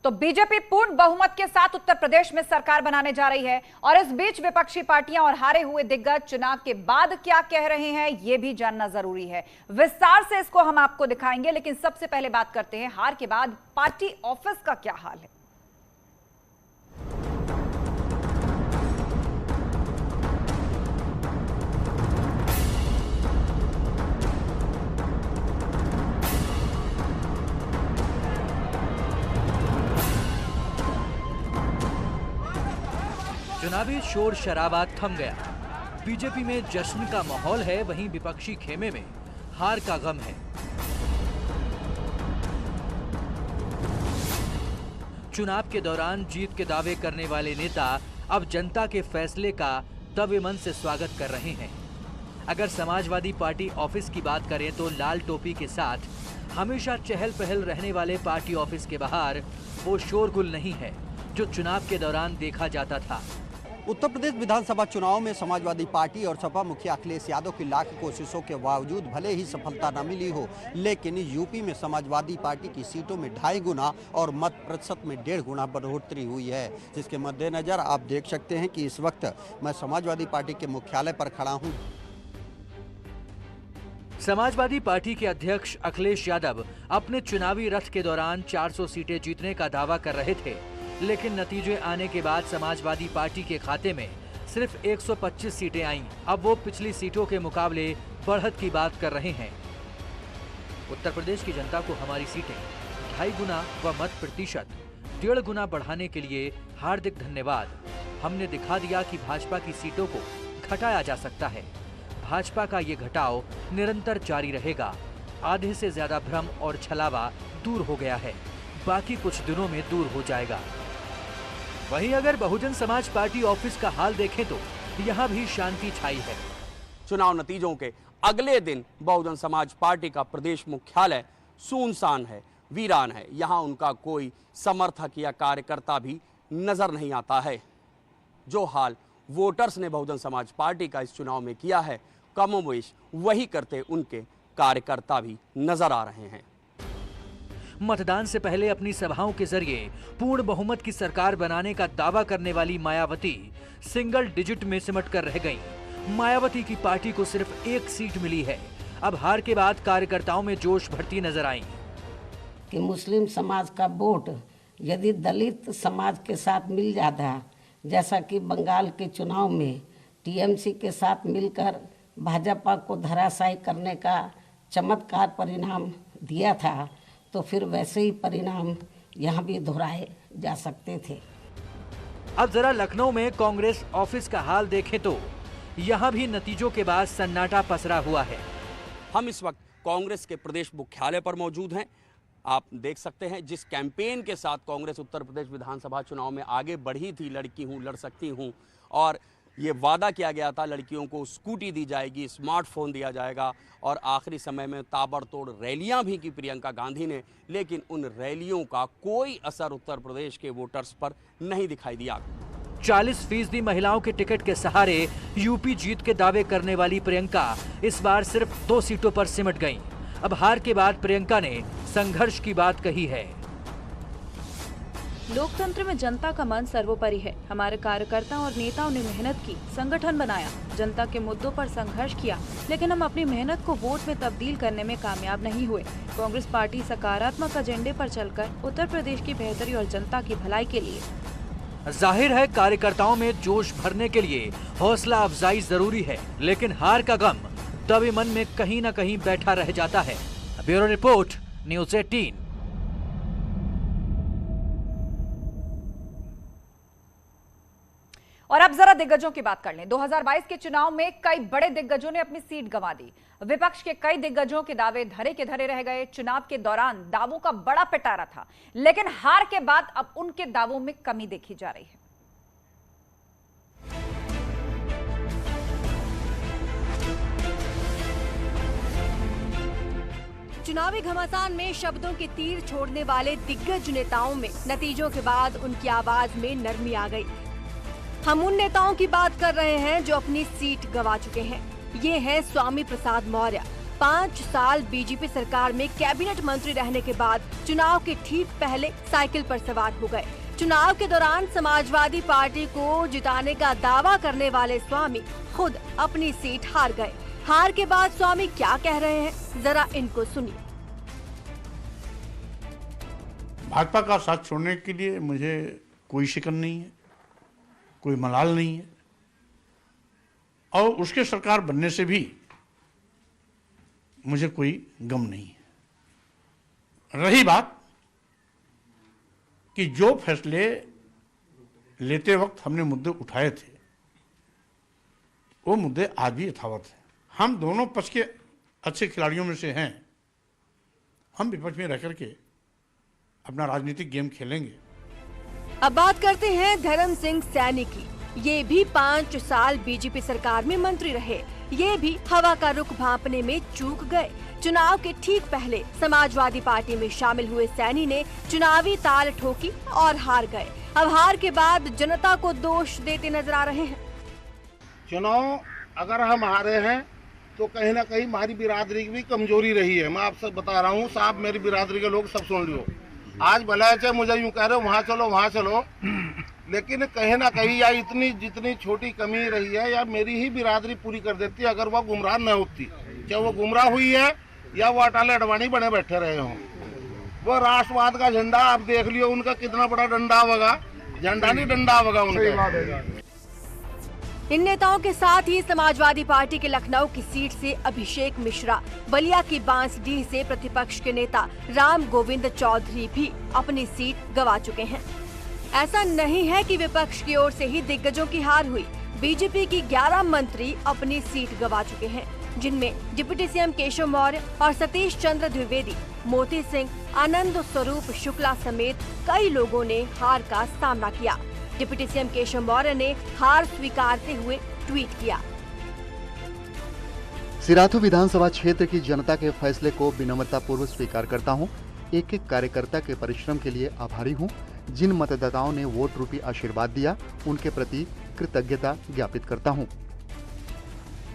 तो बीजेपी पूर्ण बहुमत के साथ उत्तर प्रदेश में सरकार बनाने जा रही है और इस बीच विपक्षी पार्टियां और हारे हुए दिग्गज चुनाव के बाद क्या कह रहे हैं यह भी जानना जरूरी है। विस्तार से इसको हम आपको दिखाएंगे, लेकिन सबसे पहले बात करते हैं हार के बाद पार्टी ऑफिस का क्या हाल है। चुनावी शोर शराबा थम गया। बीजेपी में जश्न का माहौल है, वहीं विपक्षी खेमे में हार का गम है। चुनाव के दौरान जीत के दावे करने वाले नेता अब जनता के फैसले का दबे मन से स्वागत कर रहे हैं। अगर समाजवादी पार्टी ऑफिस की बात करें तो लाल टोपी के साथ हमेशा चहल पहल रहने वाले पार्टी ऑफिस के बाहर वो शोरगुल नहीं है जो चुनाव के दौरान देखा जाता था। उत्तर प्रदेश विधानसभा चुनाव में समाजवादी पार्टी और सपा मुखिया अखिलेश यादव की लाख कोशिशों के बावजूद भले ही सफलता न मिली हो, लेकिन यूपी में समाजवादी पार्टी की सीटों में 2.5 गुना और मत प्रतिशत में 1.5 गुना बढ़ोतरी हुई है, जिसके मद्देनजर आप देख सकते हैं कि इस वक्त मैं समाजवादी पार्टी के मुख्यालय पर खड़ा हूँ। समाजवादी पार्टी के अध्यक्ष अखिलेश यादव अपने चुनावी रथ के दौरान 400 सीटें जीतने का दावा कर रहे थे, लेकिन नतीजे आने के बाद समाजवादी पार्टी के खाते में सिर्फ 125 सीटें आईं। अब वो पिछली सीटों के मुकाबले बढ़त की बात कर रहे हैं। उत्तर प्रदेश की जनता को हमारी सीटें 2.5 गुना व मत प्रतिशत 1.5 गुना बढ़ाने के लिए हार्दिक धन्यवाद। हमने दिखा दिया कि भाजपा की सीटों को घटाया जा सकता है। भाजपा का ये घटाव निरंतर जारी रहेगा। आधे से ज्यादा भ्रम और छलावा दूर हो गया है, बाकी कुछ दिनों में दूर हो जाएगा। वहीं अगर बहुजन समाज पार्टी ऑफिस का हाल देखें तो यहां भी शांति छाई है। चुनाव नतीजों के अगले दिन बहुजन समाज पार्टी का प्रदेश मुख्यालय सुनसान है, वीरान है। यहां उनका कोई समर्थक या कार्यकर्ता भी नजर नहीं आता है। जो हाल वोटर्स ने बहुजन समाज पार्टी का इस चुनाव में किया है, कमोबेश वही करते उनके कार्यकर्ता भी नजर आ रहे हैं। मतदान से पहले अपनी सभाओं के जरिए पूर्ण बहुमत की सरकार बनाने का दावा करने वाली मायावती सिंगल डिजिट में सिमट कर रह गईं। मायावती की पार्टी को सिर्फ 1 सीट मिली है। अब हार के बाद कार्यकर्ताओं में जोश भरती नजर आईं। कि मुस्लिम समाज का वोट यदि दलित समाज के साथ मिल जाता, जैसा कि बंगाल के चुनाव में टीएमसी के साथ मिलकर भाजपा को धराशायी करने का चमत्कार परिणाम दिया था, तो फिर वैसे ही परिणाम यहाँ भी दोहराए जा सकते थे। अब जरा लखनऊ में कांग्रेस ऑफिस का हाल देखें तो यहाँ भी नतीजों के बाद सन्नाटा पसरा हुआ है। हम इस वक्त कांग्रेस के प्रदेश मुख्यालय पर मौजूद हैं। आप देख सकते हैं जिस कैंपेन के साथ कांग्रेस उत्तर प्रदेश विधानसभा चुनाव में आगे बढ़ी थी, लड़की हूँ लड़ सकती हूँ, और ये वादा किया गया था लड़कियों को स्कूटी दी जाएगी, स्मार्टफोन दिया जाएगा, और आखिरी समय में ताबड़तोड़ रैलियां भी की प्रियंका गांधी ने, लेकिन उन रैलियों का कोई असर उत्तर प्रदेश के वोटर्स पर नहीं दिखाई दिया। 40% महिलाओं के टिकट के सहारे यूपी जीत के दावे करने वाली प्रियंका इस बार सिर्फ 2 सीटों पर सिमट गईं। अब हार के बाद प्रियंका ने संघर्ष की बात कही है। लोकतंत्र में जनता का मन सर्वोपरि है। हमारे कार्यकर्ताओं और नेताओं ने मेहनत की, संगठन बनाया, जनता के मुद्दों पर संघर्ष किया, लेकिन हम अपनी मेहनत को वोट में तब्दील करने में कामयाब नहीं हुए। कांग्रेस पार्टी सकारात्मक एजेंडे पर चलकर उत्तर प्रदेश की बेहतरी और जनता की भलाई के लिए। जाहिर है कार्यकर्ताओं में जोश भरने के लिए हौसला अफजाई जरूरी है, लेकिन हार का गम दबे मन में कहीं न कहीं बैठा रह जाता है। Bureau report, news 18। और अब जरा दिग्गजों की बात कर लें। 2022 के चुनाव में कई बड़े दिग्गजों ने अपनी सीट गंवा दी। विपक्ष के कई दिग्गजों के दावे धरे के धरे रह गए। चुनाव के दौरान दावों का बड़ा पिटारा था, लेकिन हार के बाद अब उनके दावों में कमी देखी जा रही है। चुनावी घमासान में शब्दों के तीर छोड़ने वाले दिग्गज नेताओं में नतीजों के बाद उनकी आवाज में नरमी आ गई। हम उन नेताओं की बात कर रहे हैं जो अपनी सीट गंवा चुके हैं। ये हैं स्वामी प्रसाद मौर्य। 5 साल बीजेपी सरकार में कैबिनेट मंत्री रहने के बाद चुनाव के ठीक पहले साइकिल पर सवार हो गए। चुनाव के दौरान समाजवादी पार्टी को जिताने का दावा करने वाले स्वामी खुद अपनी सीट हार गए। हार के बाद स्वामी क्या कह रहे हैं, जरा इनको सुनिए। भाजपा का साथ छोड़ने के लिए मुझे कोई शिकन नहीं है, कोई मलाल नहीं है, और उसके सरकार बनने से भी मुझे कोई गम नहीं है। रही बात कि जो फैसले लेते वक्त हमने मुद्दे उठाए थे, वो मुद्दे आज भी यथावत हैं। हम दोनों पक्ष के अच्छे खिलाड़ियों में से हैं। हम विपक्ष में रह करके अपना राजनीतिक गेम खेलेंगे। अब बात करते हैं धर्म सिंह सैनी की। ये भी 5 साल बीजेपी सरकार में मंत्री रहे। ये भी हवा का रुख भांपने में चूक गए। चुनाव के ठीक पहले समाजवादी पार्टी में शामिल हुए सैनी ने चुनावी ताल ठोकी और हार गए। अब हार के बाद जनता को दोष देते नजर आ रहे हैं। चुनाव अगर हम हारे हैं तो कहीं ना कहीं हमारी बिरादरी की भी कमजोरी रही है। मैं आपसे बता रहा हूँ साहब, मेरी बिरादरी के लोग सब सुन लियो। आज भले चाहे मुझे यूँ कह रहे हो वहाँ चलो, लेकिन कहीं ना कहीं या इतनी जितनी छोटी कमी रही है या मेरी ही बिरादरी पूरी कर देती है अगर वह गुमराह न होती। चाहे वो गुमराह हुई है या वो अटाले अडवाणी बने बैठे रहे हों। वो राष्ट्रवाद का झंडा आप देख लियो, उनका कितना बड़ा डंडा होगा, झंडा नहीं डंडा होगा उनका। इन नेताओं के साथ ही समाजवादी पार्टी के लखनऊ की सीट से अभिषेक मिश्रा, बलिया की बांसडीह से प्रतिपक्ष के नेता राम गोविंद चौधरी भी अपनी सीट गंवा चुके हैं। ऐसा नहीं है कि विपक्ष की ओर से ही दिग्गजों की हार हुई। बीजेपी की 11 मंत्री अपनी सीट गंवा चुके हैं, जिनमें डिप्टी सीएम केशव मौर्य और सतीश चंद्र द्विवेदी, मोती सिंह, आनंद स्वरूप शुक्ला समेत कई लोगों ने हार का सामना किया। डिप्टी सीएम केशव मौर्य ने हार स्वीकारते हुए ट्वीट किया। सिराथू विधानसभा क्षेत्र की जनता के फैसले को विनम्रता पूर्वक स्वीकार करता हूं। एक एक कार्यकर्ता के परिश्रम के लिए आभारी हूं। जिन मतदाताओं ने वोट रूपी आशीर्वाद दिया, उनके प्रति कृतज्ञता ज्ञापित करता हूं।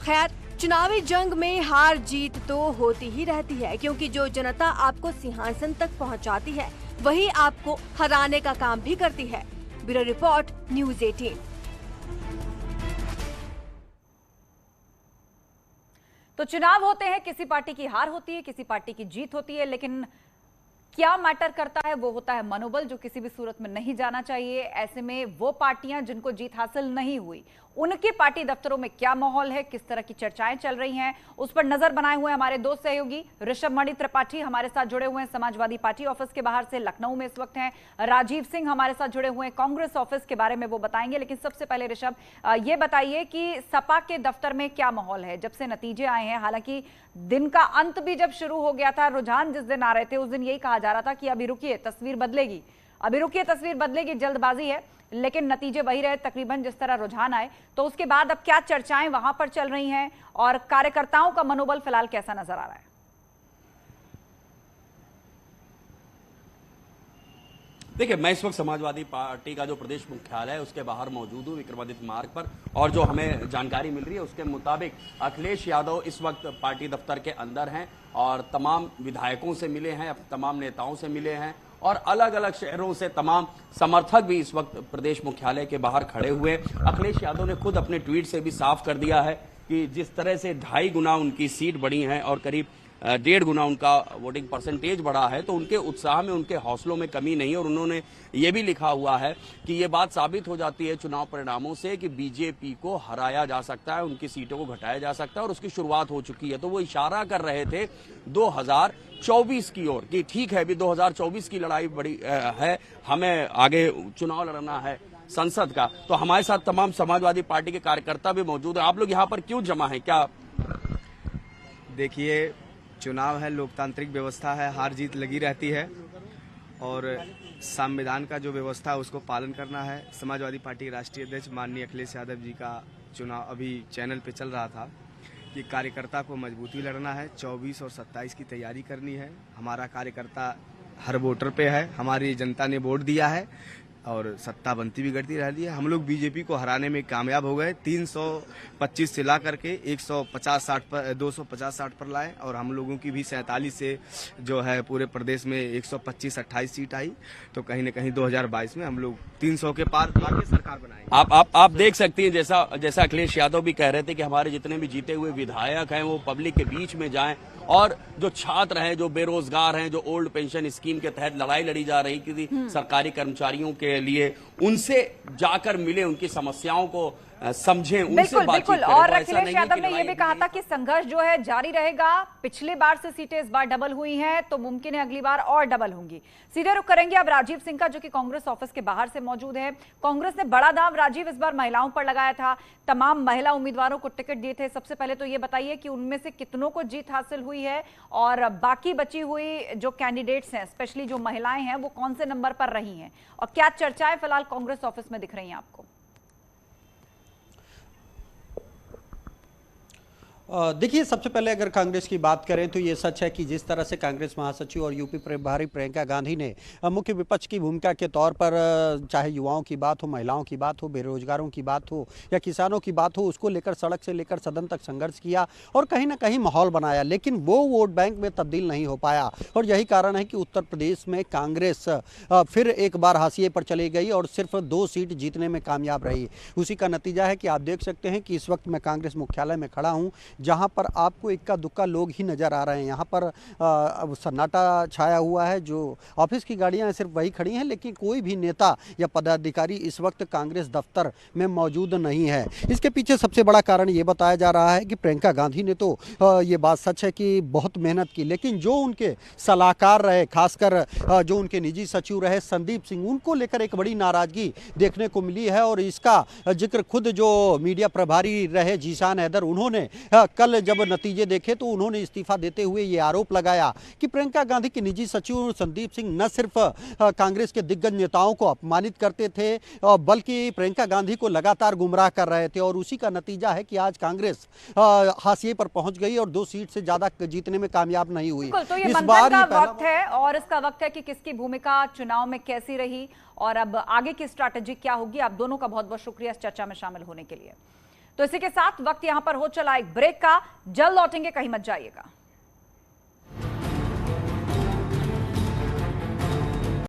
खैर, चुनावी जंग में हार जीत तो होती ही रहती है, क्योंकि जो जनता आपको सिंहासन तक पहुंचाती है, वही आपको हराने का काम भी करती है। Bureau report, news 18। तो चुनाव होते हैं, किसी पार्टी की हार होती है, किसी पार्टी की जीत होती है, लेकिन क्या मैटर करता है वो होता है मनोबल, जो किसी भी सूरत में नहीं जाना चाहिए। ऐसे में वो पार्टियां जिनको जीत हासिल नहीं हुई, उनके पार्टी दफ्तरों में क्या माहौल है, किस तरह की चर्चाएं चल रही हैं, उस पर नजर बनाए हुए हमारे दो सहयोगी ऋषभ मणि त्रिपाठी हमारे साथ जुड़े हुए हैं समाजवादी पार्टी ऑफिस के बाहर से, लखनऊ में इस वक्त हैं। राजीव सिंह हमारे साथ जुड़े हुए हैं कांग्रेस ऑफिस के बारे में वो बताएंगे। लेकिन सबसे पहले ऋषभ, ये बताइए कि सपा के दफ्तर में क्या माहौल है जब से नतीजे आए हैं। हालांकि दिन का अंत भी जब शुरू हो गया था, रुझान जिस दिन आ रहे थे उस दिन यही कहा जा रहा था कि अभी रुकिए, तस्वीर बदलेगी, अभी रुकिए, तस्वीर बदलेगी, जल्दबाजी है, लेकिन नतीजे वही रहे तकरीबन जिस तरह रुझान आए। तो उसके बाद अब क्या चर्चाएं वहां पर चल रही हैं और कार्यकर्ताओं का मनोबल फिलहाल कैसा नजर आ रहा है? देखिए, मैं इस वक्त समाजवादी पार्टी का जो प्रदेश मुख्यालय है उसके बाहर मौजूद हूँ, विक्रमादित्य मार्ग पर, और जो हमें जानकारी मिल रही है उसके मुताबिक अखिलेश यादव इस वक्त पार्टी दफ्तर के अंदर हैं और तमाम विधायकों से मिले हैं, तमाम नेताओं से मिले हैं और अलग अलग शहरों से तमाम समर्थक भी इस वक्त प्रदेश मुख्यालय के बाहर खड़े हुए। अखिलेश यादव ने खुद अपने ट्वीट से भी साफ कर दिया है कि जिस तरह से 2.5 गुना उनकी सीट बढ़ी है और करीब 1.5 गुना उनका वोटिंग परसेंटेज बढ़ा है, तो उनके उत्साह में, उनके हौसलों में कमी नहीं है। और उन्होंने ये भी लिखा हुआ है कि ये बात साबित हो जाती है चुनाव परिणामों से कि बीजेपी को हराया जा सकता है, उनकी सीटों को घटाया जा सकता है और उसकी शुरुआत हो चुकी है। तो वो इशारा कर रहे थे 2024 की ओर कि ठीक है, अभी 2024 की लड़ाई बड़ी है, हमें आगे चुनाव लड़ना है संसद का। तो हमारे साथ तमाम समाजवादी पार्टी के कार्यकर्ता भी मौजूद हैं। आप लोग यहाँ पर क्यों जमा हैं? क्या देखिए, चुनाव है, लोकतांत्रिक व्यवस्था है, हार जीत लगी रहती है और संविधान का जो व्यवस्था है उसको पालन करना है। समाजवादी पार्टी के राष्ट्रीय अध्यक्ष माननीय अखिलेश यादव जी का चुनाव अभी चैनल पे चल रहा था कि कार्यकर्ता को मजबूती लड़ना है, 24 और 27 की तैयारी करनी है। हमारा कार्यकर्ता हर वोटर पे है, हमारी जनता ने वोट दिया है। और सत्ता बनती भी करती रहती है। हम लोग बीजेपी को हराने में कामयाब हो गए। 325 से ला करके 150-60 पर 250-60 पर लाए और हम लोगों की भी 47 से जो है पूरे प्रदेश में 125-28 सीट आई। तो कहीं न कहीं 2022 में हम लोग 300 के पार लाके सरकार बनाएंगे। आप देख सकती हैं जैसा अखिलेश यादव भी कह रहे थे कि हमारे जितने भी जीते हुए विधायक हैं वो पब्लिक के बीच में जाएं और जो छात्र हैं, जो बेरोजगार हैं, जो ओल्ड पेंशन स्कीम के तहत लड़ाई लड़ी जा रही थी सरकारी कर्मचारियों के लिए, उनसे जाकर मिले, उनकी समस्याओं को समझें, उनसे बातचीत करें। और अखिलेश यादव ने यह भी कहा था कि संघर्ष जो है जारी रहेगा। पिछली बार से सीटें इस बार डबल हुई हैं तो मुमकिन है अगली बार और डबल होंगी। सीधे रुख करेंगे अब राजीव सिंह का, जो कि कांग्रेस ऑफिस के बाहर से मौजूद है। कांग्रेस ने बड़ा दांव राजीव इस बार महिलाओं पर लगाया था, तमाम महिला उम्मीदवारों को टिकट दिए थे। सबसे पहले तो ये बताइए कि उनमें से कितनों को जीत हासिल हुई है और बाकी बची हुई जो कैंडिडेट्स हैं, स्पेशली जो महिलाएं हैं, वो कौन से नंबर पर रही हैं और क्या चर्चाएं फिलहाल कांग्रेस ऑफिस में दिख रही हैं आपको? देखिए, सबसे पहले अगर कांग्रेस की बात करें तो ये सच है कि जिस तरह से कांग्रेस महासचिव और यूपी प्रभारी प्रियंका गांधी ने मुख्य विपक्ष की भूमिका के तौर पर, चाहे युवाओं की बात हो, महिलाओं की बात हो, बेरोजगारों की बात हो या किसानों की बात हो, उसको लेकर सड़क से लेकर सदन तक संघर्ष किया और कहीं ना कहीं माहौल बनाया, लेकिन वो वोट बैंक में तब्दील नहीं हो पाया। और यही कारण है कि उत्तर प्रदेश में कांग्रेस फिर एक बार हाशिए पर चली गई और सिर्फ 2 सीट जीतने में कामयाब रही। उसी का नतीजा है कि आप देख सकते हैं कि इस वक्त मैं कांग्रेस मुख्यालय में खड़ा हूँ, जहां पर आपको इक्का दुक्का लोग ही नज़र आ रहे हैं। यहाँ पर सन्नाटा छाया हुआ है, जो ऑफिस की गाड़ियां सिर्फ वही खड़ी हैं, लेकिन कोई भी नेता या पदाधिकारी इस वक्त कांग्रेस दफ्तर में मौजूद नहीं है। इसके पीछे सबसे बड़ा कारण ये बताया जा रहा है कि प्रियंका गांधी ने तो ये बात सच है कि बहुत मेहनत की, लेकिन जो उनके सलाहकार रहे, खासकर जो उनके निजी सचिव रहे संदीप सिंह, उनको लेकर एक बड़ी नाराजगी देखने को मिली है। और इसका जिक्र खुद जो मीडिया प्रभारी रहे जीशान हैदर, उन्होंने कल जब नतीजे देखे तो उन्होंने इस्तीफा देते हुए ये आरोप लगाया कि प्रियंका गांधी के निजी सचिव संदीप सिंह न सिर्फ कांग्रेस के दिग्गज नेताओं को अपमानित करते थे, बल्कि प्रियंका गांधी को लगातार गुमराह कर रहे थे। और उसी का नतीजा है कि आज कांग्रेस हाशिए पर पहुंच गई और 2 सीट से ज्यादा जीतने में कामयाब नहीं हुई। तो ये मंथन का वक्त है और इसका वक्त है कि किसकी भूमिका चुनाव में कैसी रही और अब आगे की स्ट्रैटेजी क्या होगी। आप दोनों का बहुत बहुत शुक्रिया इस चर्चा में शामिल होने के लिए। तो इसी के साथ वक्त यहां पर हो चला एक ब्रेक का, जल्द लौटेंगे, कहीं मत जाइएगा।